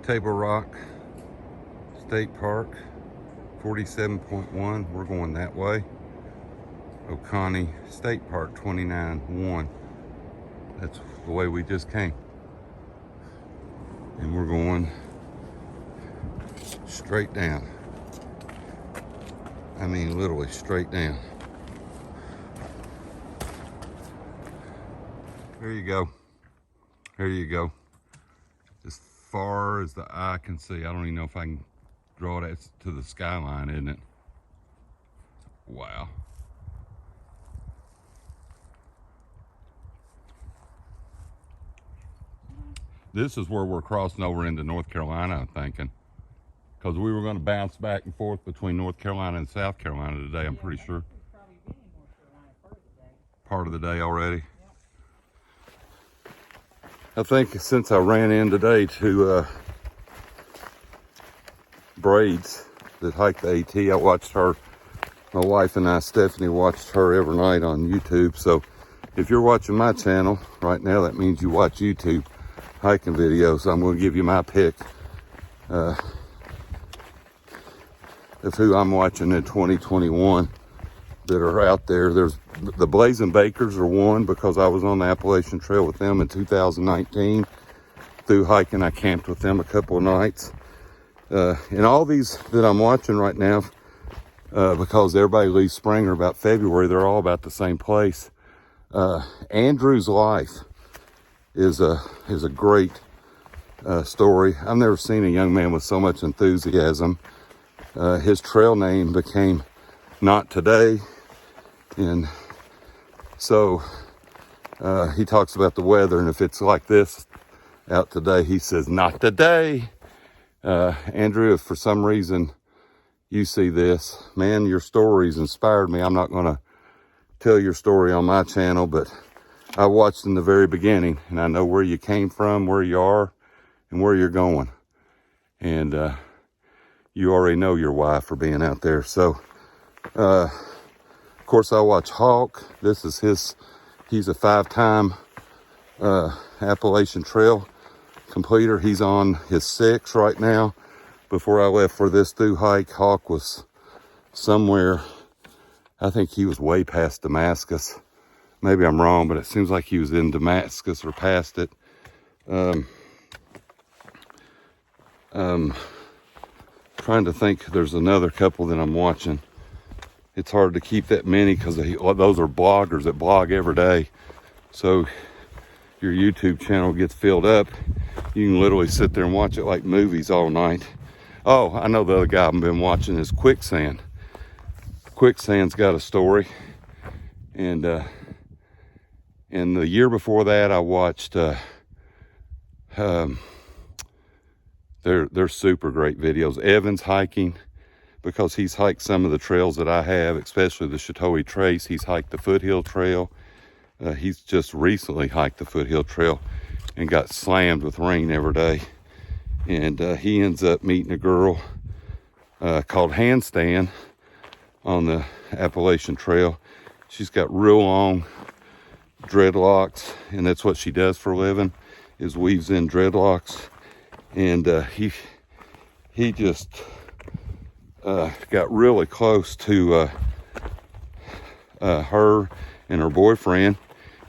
Table Rock State Park, 47.1. We're going that way. Oconee State Park, 29.1. That's the way we just came. And we're going straight down. I mean, literally straight down. There you go. There you go. As far as the eye can see, I don't even know if I can draw that to the skyline, isn't it? Wow. This is where we're crossing over into North Carolina, I'm thinking. Because we were going to bounce back and forth between North Carolina and South Carolina today, I'm pretty sure. Part of the day already. I think since I ran in today to Braids that hiked the AT, I watched her, my wife and I, Stephanie, watched her every night on YouTube. So if you're watching my channel right now, that means you watch YouTube hiking videos. I'm going to give you my pick of who I'm watching in 2021 that are out there. There's the Blazing Bakers are one, because I was on the Appalachian Trail with them in 2019 through hiking. I camped with them a couple of nights. And all these that I'm watching right now, because everybody leaves spring or about February, they're all about the same place. Andrew's life is a great story. I've never seen a young man with so much enthusiasm. His trail name became Not Today, and so he talks about the weather, and if it's like this out today, he says, not today. Andrew, if for some reason you see this, man, your stories inspired me. I'm not going to tell your story on my channel, but I watched in the very beginning, and I know where you came from, where you are, and where you're going. And you already know your why for being out there. So, of course, I watch Hawk. This is he's a 5-time Appalachian Trail completer. He's on his 6th right now. Before I left for this through hike, Hawk was somewhere, I think he was way past Damascus. Maybe I'm wrong, but it seems like he was in Damascus or past it. Trying to think, there's another couple that I'm watching. It's hard to keep that many because those are bloggers that blog every day. So your YouTube channel gets filled up. You can literally sit there and watch it like movies all night. Oh, I know the other guy I've been watching is Quicksand. Quicksand's got a story. And the year before that, I watched, they're super great videos. Evan's hiking, because he's hiked some of the trails that I have, especially the Chateau Trace. He's hiked the Foothill Trail. He's just recently hiked the Foothill Trail and got slammed with rain every day. And he ends up meeting a girl called Handstand on the Appalachian Trail. She's got real long dreadlocks, and that's what she does for a living, is weaves in dreadlocks. And he just got really close to her and her boyfriend.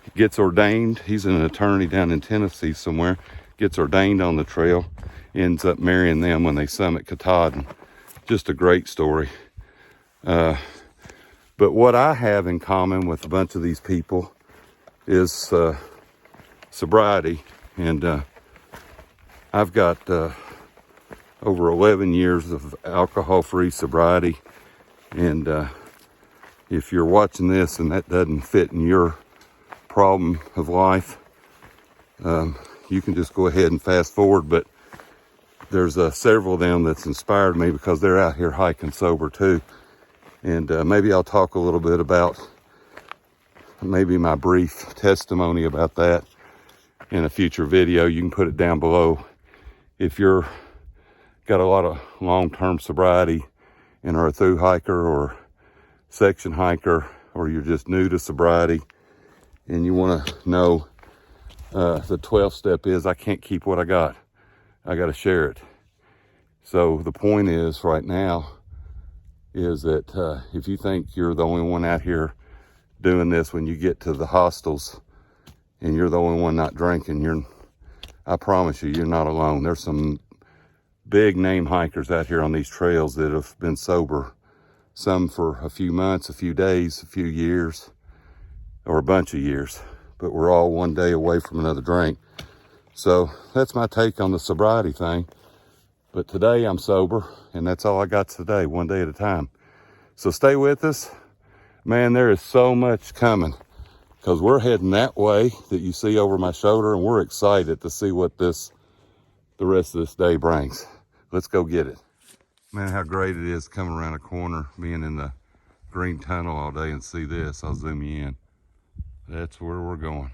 He gets ordained. He's an attorney down in Tennessee somewhere. Gets ordained on the trail. Ends up marrying them when they summit Katahdin. Just a great story. But what I have in common with a bunch of these people is sobriety. And I've got over 11 years of alcohol-free sobriety. And if you're watching this and that doesn't fit in your problem of life, you can just go ahead and fast forward. But there's several of them that's inspired me, because they're out here hiking sober too. And maybe I'll talk a little bit about maybe my brief testimony about that in a future video. You can put it down below. If you're got a lot of long-term sobriety and are a through hiker or section hiker, or you're just new to sobriety and you want to know, the 12th step is, I can't keep what I got. I got to share it. So the point is right now is that if you think you're the only one out here doing this, when you get to the hostels and you're the only one not drinking, I promise you, you're not alone. There's some big name hikers out here on these trails that have been sober, some for a few months, a few days, a few years, or a bunch of years, but we're all one day away from another drink. So that's my take on the sobriety thing. But today I'm sober, and that's all I got today, one day at a time. So stay with us. Man, there is so much coming, because we're heading that way that you see over my shoulder, and we're excited to see what the rest of this day brings. Let's go get it. Man, how great it is coming around a corner, being in the green tunnel all day and see this. I'll zoom you in. That's where we're going.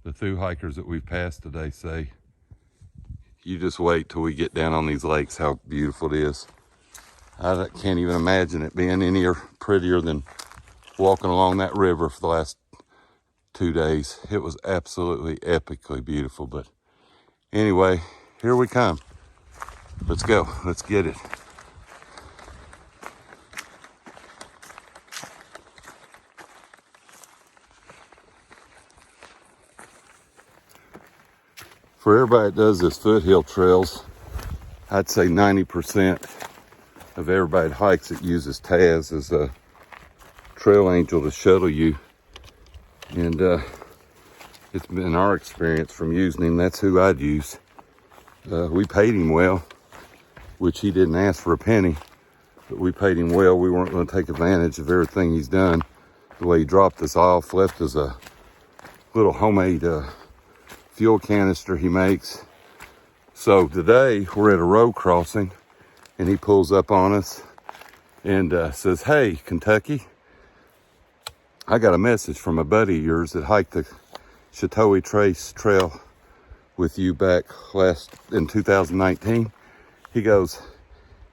The through hikers that we've passed today say, you just wait till we get down on these lakes, how beautiful it is. I can't even imagine it being any prettier than walking along that river for the last 2 days. It was absolutely epically beautiful. But anyway, here we come. Let's go. Let's get it. For everybody that does this foothill trails, I'd say 90% of everybody that hikes it uses Taz as a trail angel to shuttle you. And it's been our experience from using him. That's who I'd use. We paid him well, which he didn't ask for a penny, but we paid him well. We weren't going to take advantage of everything he's done. The way he dropped us off, left us a little homemade fuel canister he makes. So today we're at a road crossing, and he pulls up on us and says, "Hey, Kentucky, I got a message from a buddy of yours that hiked the Chateau Trace Trail with you back in 2019. He goes,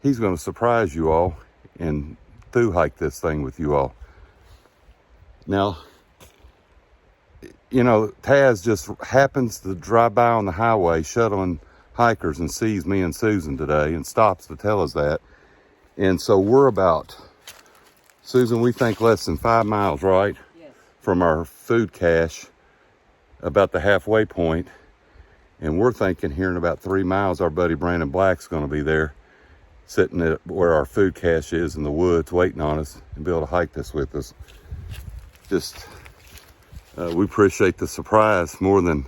he's going to surprise you all and through hike this thing with you all." Now, you know, Taz just happens to drive by on the highway shuttling hikers and sees me and Susan today and stops to tell us that. And so we're about, Susan, we think less than 5 miles, right? Yes. From our food cache, about the halfway point. And we're thinking here in about 3 miles, our buddy Brandon Black's going to be there, sitting at where our food cache is in the woods, waiting on us and be able to hike this with us. Just, we appreciate the surprise more than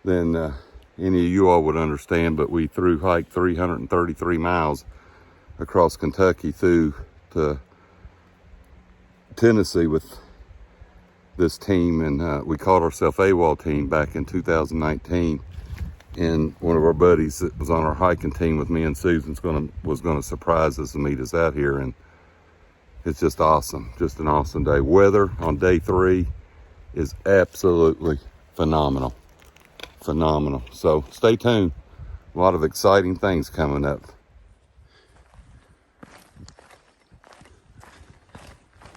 any of you all would understand, but we hiked 333 miles across Kentucky through to Tennessee with this team, and we called ourselves AWOL team back in 2019. And one of our buddies that was on our hiking team with me and Susan was gonna surprise us and meet us out here, and it's just awesome, just an awesome day. Weather on day 3 is absolutely phenomenal. So stay tuned. A lot of exciting things coming up.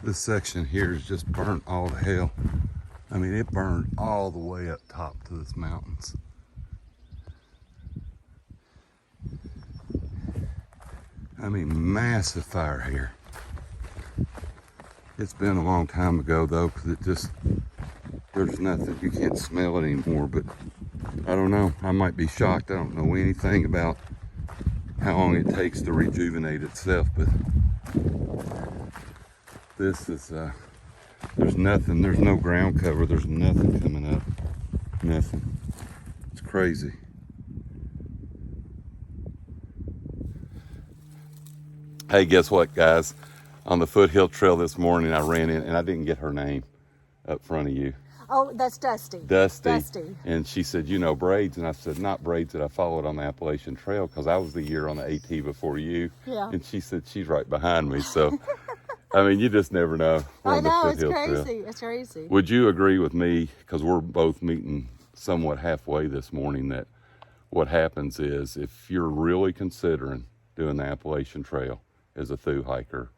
This section here is just burnt all to hell. I mean, it burned all the way up top to this mountains. I mean, massive fire here. It's been a long time ago though, because there's nothing, you can't smell it anymore, but I don't know, I might be shocked. I don't know anything about how long it takes to rejuvenate itself, but this is, there's nothing, there's no ground cover, there's nothing coming up, nothing. It's crazy. Hey, guess what, guys? On the Foothill Trail this morning, I ran in, and I didn't get her name up front of you. Oh, that's Dusty. Dusty. And she said, you know, Braids. And I said, not Braids that I followed on the Appalachian Trail, because I was the year on the AT before you. Yeah. And she said, she's right behind me. So, I mean, you just never know. I know, it's crazy. It's crazy. Would you agree with me, because we're both meeting somewhat halfway this morning, that what happens is if you're really considering doing the Appalachian Trail as a through hiker,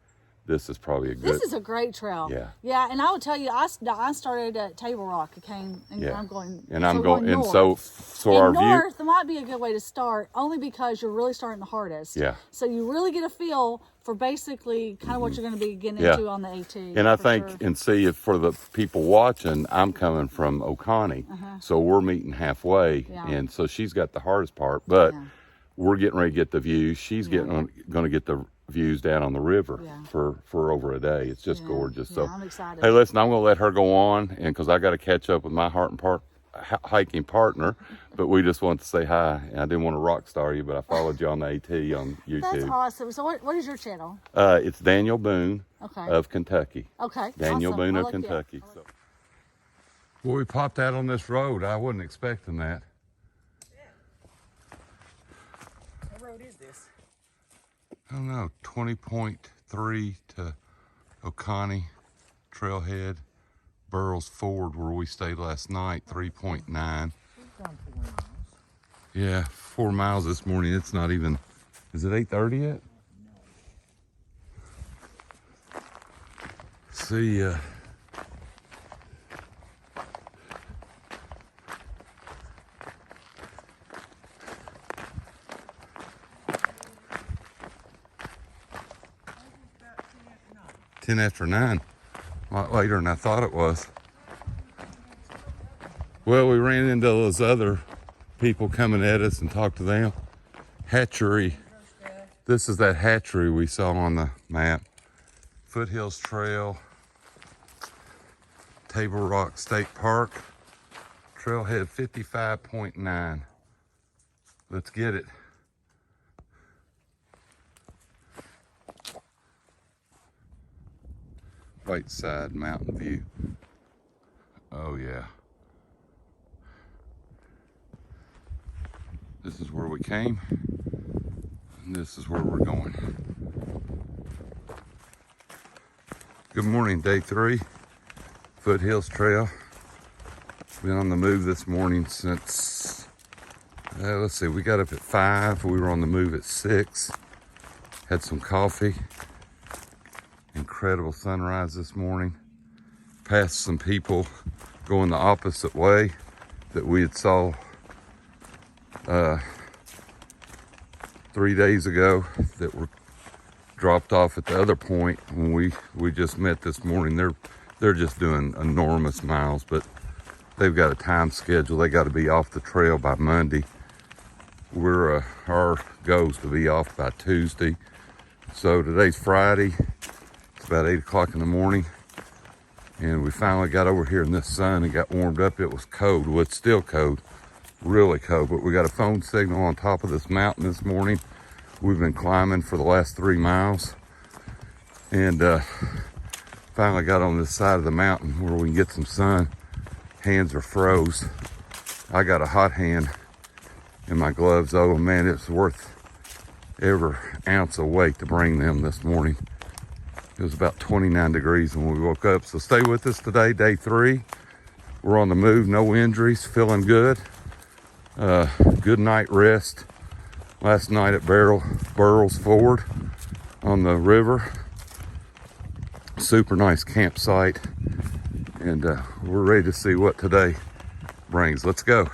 this is probably a good. This is a great trail. Yeah. Yeah, and I will tell you, I started at Table Rock. I came, and Yeah. I'm going. And I'm going, and north. so our view. North might be a good way to start, only because you're really starting the hardest. Yeah. So you really get a feel for basically kind of what you're going to be getting Yeah. into on the AT. And I for think, sure. and see, if for the people watching, I'm coming from Oconee, so we're meeting halfway, Yeah. and so she's got the hardest part, but Yeah. we're getting ready to get the views. She's going to get the views down on the river Yeah. for over a day. It's just Yeah. gorgeous. Yeah, So, I'm excited. hey, listen, I'm going to let her go on, and because I got to catch up with my hiking partner, but we just want to say hi. And I didn't want to rock star you, but I followed you on the AT on YouTube. That's awesome. So what is your channel? It's Daniel Boone Okay. of Kentucky. Okay. Daniel awesome. Boone I of like it. Kentucky. So. Well, we popped out on this road. I wasn't expecting that. What road is this? I don't know, 20.3 to Oconee Trailhead. Burroughs Ford, where we stayed last night, 3.9. We've gone 4 miles. Yeah, 4 miles this morning. It's not even, is it 8:30 yet? See ya. About 10 after 9. 10 after 9. A lot later than I thought it was. Well, we ran into those other people coming at us and talked to them. Hatchery. This is that hatchery we saw on the map. Foothills Trail. Table Rock State Park. Trailhead 55.9. Let's get it. Right side mountain view. Oh yeah. This is where we came, and this is where we're going. Good morning, day 3, Foothills Trail. Been on the move this morning since, let's see, we got up at 5, we were on the move at 6, had some coffee. Incredible sunrise this morning. Passed some people going the opposite way that we had saw 3 days ago that were dropped off at the other point when we just met this morning. They're just doing enormous miles, but they've got a time schedule. They got to be off the trail by Monday. Our goal is to be off by Tuesday. So today's Friday. It's about 8 o'clock in the morning, and we finally got over here in this sun and got warmed up. It was cold. Well, it's still cold, really cold, but we got a phone signal on top of this mountain this morning. We've been climbing for the last 3 miles, and finally got on this side of the mountain where we can get some sun. Hands are froze. I got a hot hand in my gloves. Oh man, it's worth every ounce of weight to bring them this morning. It was about 29 degrees when we woke up. So stay with us today, day 3. We're on the move, no injuries, feeling good. Good night rest last night at Burroughs Ford on the river. Super nice campsite. And we're ready to see what today brings. Let's go.